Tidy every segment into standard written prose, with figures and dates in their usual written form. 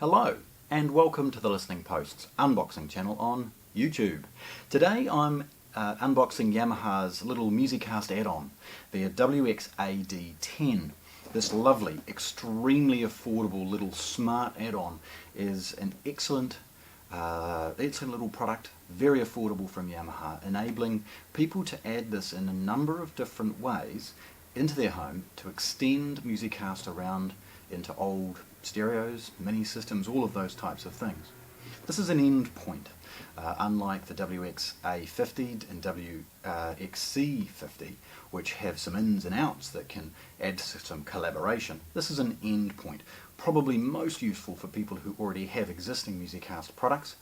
Hello and welcome to the Listening Post's unboxing channel on YouTube. Today I'm unboxing Yamaha's little MusicCast add-on, their WXAD10. This lovely, extremely affordable little smart add-on is an excellent little product, very affordable from Yamaha, enabling people to add this in a number of different ways into their home to extend MusicCast around into old stereos, mini systems, all of those types of things. This is an end point, unlike the WXA10 and WXC10, which have some ins and outs that can add some collaboration. This is an end point, probably most useful for people who already have existing MusicCast products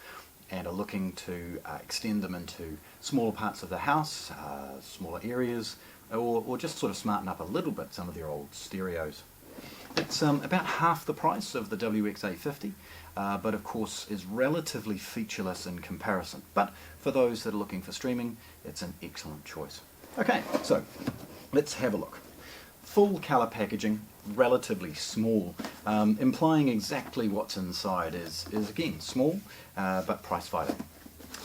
and are looking to extend them into smaller parts of the house, smaller areas, or just sort of smarten up a little bit some of their old stereos. It's about half the price of the WXA10, but of course is relatively featureless in comparison. But for those that are looking for streaming, it's an excellent choice. Okay, so let's have a look. Full colour packaging, relatively small, implying exactly what's inside is again small, but price fighting.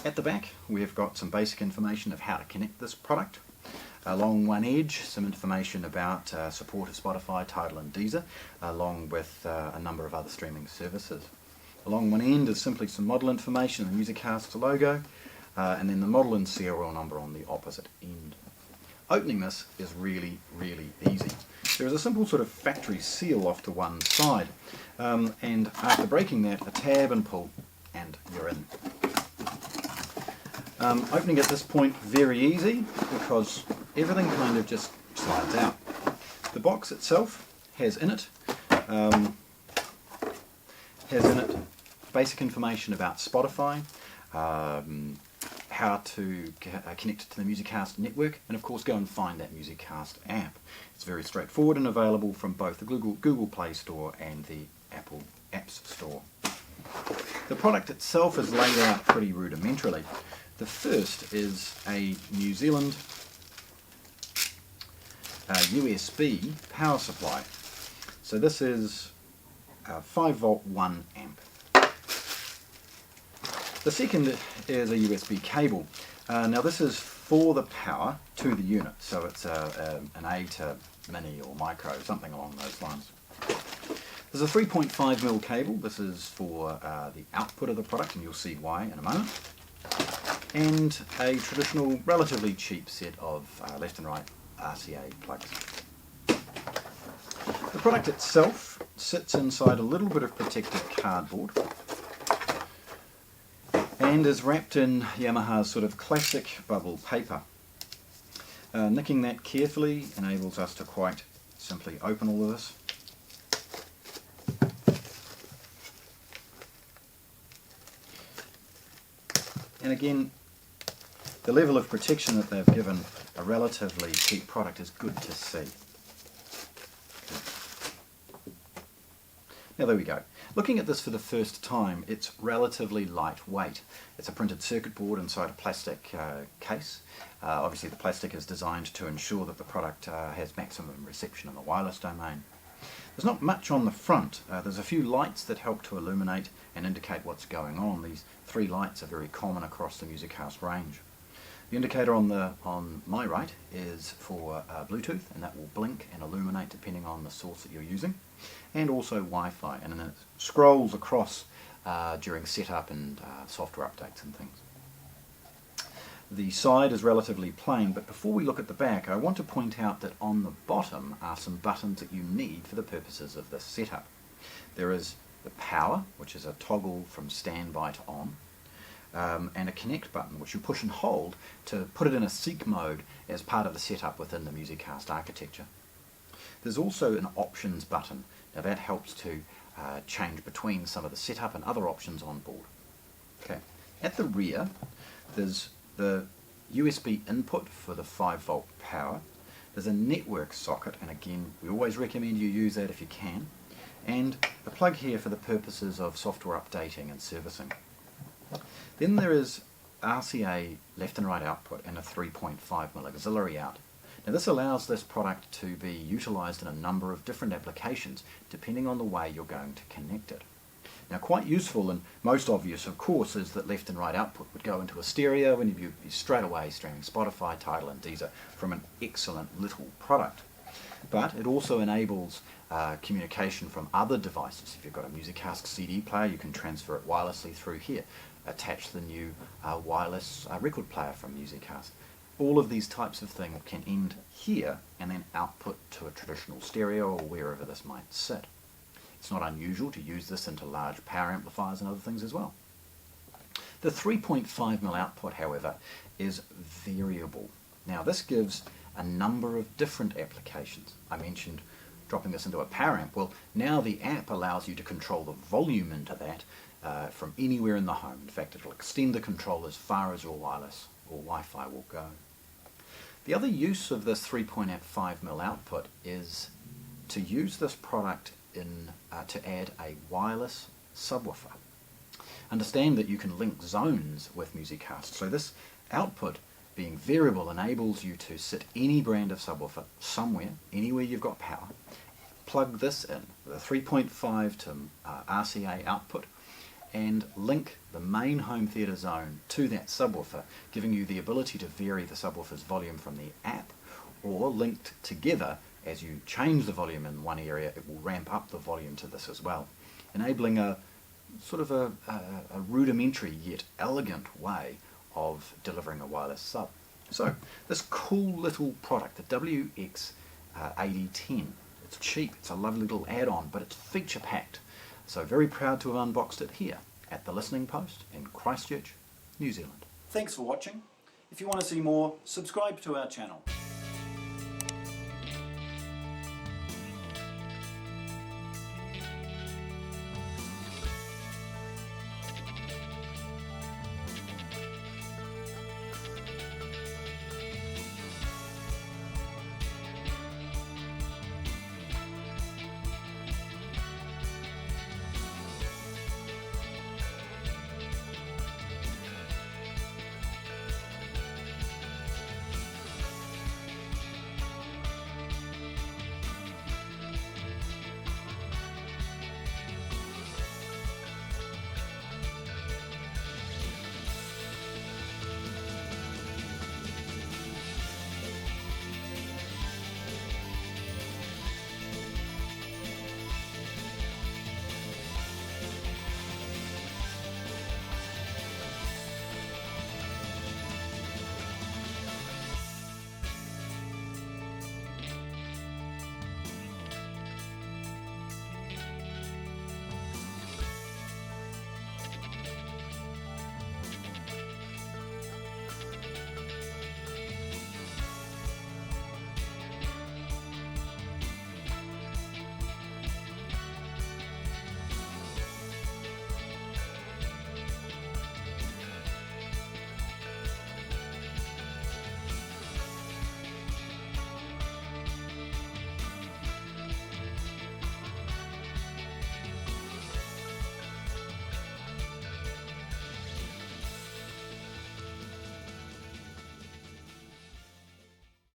At the back, we've got some basic information of how to connect this product. Along one edge, some information about support of Spotify, Tidal and Deezer, along with a number of other streaming services. Along one end is simply some model information, the MusicCast logo, and then the model and serial number on the opposite end. Opening this is really, really easy. There is a simple sort of factory seal off to one side, and after breaking that, a tab and pull, and you're in. Opening at this point, very easy, because everything kind of just slides out. The box itself has in it basic information about Spotify, how to connect it to the MusicCast network, and of course go and find that MusicCast app. It's very straightforward and available from both the Google Play Store and the Apple Apps Store. The product itself is laid out pretty rudimentarily. The first is a New Zealand USB power supply. So this is a 5 volt 1 amp. The second is a USB cable. Now this is for the power to the unit, so it's an A to mini or micro, something along those lines. There's a 3.5mm cable. This is for the output of the product, and you'll see why in a moment. And a traditional, relatively cheap set of left and right RCA plugs. The product itself sits inside a little bit of protective cardboard and is wrapped in Yamaha's sort of classic bubble paper. Nicking that carefully enables us to quite simply open all of this. And again, the level of protection that they've given a relatively cheap product is good to see. Now there we go. Looking at this for the first time, it's relatively lightweight. It's a printed circuit board inside a plastic case. Obviously the plastic is designed to ensure that the product has maximum reception in the wireless domain. There's not much on the front. There's a few lights that help to illuminate and indicate what's going on. These 3 lights are very common across the MusicCast range. The indicator on my right is for Bluetooth, and that will blink and illuminate depending on the source that you're using, and also Wi-Fi, and then it scrolls across during setup and software updates and things. The side is relatively plain, but before we look at the back, I want to point out that on the bottom are some buttons that you need for the purposes of this setup. There is the power, which is a toggle from standby to on, and a connect button, which you push and hold to put it in a seek mode as part of the setup within the MusicCast architecture. There's also an options button. Now that helps to change between some of the setup and other options on board. Okay. At the rear, there's the USB input for the 5 volt power. There's a network socket, and again, we always recommend you use that if you can, and a plug here for the purposes of software updating and servicing. Then there is RCA left and right output and a 3.5mm auxiliary out. Now this allows this product to be utilised in a number of different applications depending on the way you're going to connect it. Now, quite useful and most obvious, of course, is that left and right output would go into a stereo and you'd be straight away streaming Spotify, Tidal and Deezer from an excellent little product. But it also enables communication from other devices. If you've got a MusicCast CD player, you can transfer it wirelessly through here. Attach the new wireless record player from MusicCast. All of these types of things can end here and then output to a traditional stereo or wherever this might sit. It's not unusual to use this into large power amplifiers and other things as well. The 3.5mm output, however, is variable. Now this gives a number of different applications. I mentioned dropping this into a power amp. Well, now the app allows you to control the volume into that from anywhere in the home. In fact, it will extend the control as far as your wireless or Wi-Fi will go. The other use of this 3.5mm output is to use this product to add a wireless subwoofer. Understand that you can link zones with MusicCast, so this output being variable enables you to sit any brand of subwoofer somewhere, anywhere you've got power, plug this in with a 3.5 to RCA output and link the main home theatre zone to that subwoofer, giving you the ability to vary the subwoofer's volume from the app, or linked together, as you change the volume in one area, it will ramp up the volume to this as well, enabling a sort of a rudimentary yet elegant way of delivering a wireless sub. So this cool little product, the WXAD10, it's cheap, it's a lovely little add-on, but it's feature-packed. So very proud to have unboxed it here at the Listening Post in Christchurch, New Zealand. Thanks for watching. If you want to see more, subscribe to our channel.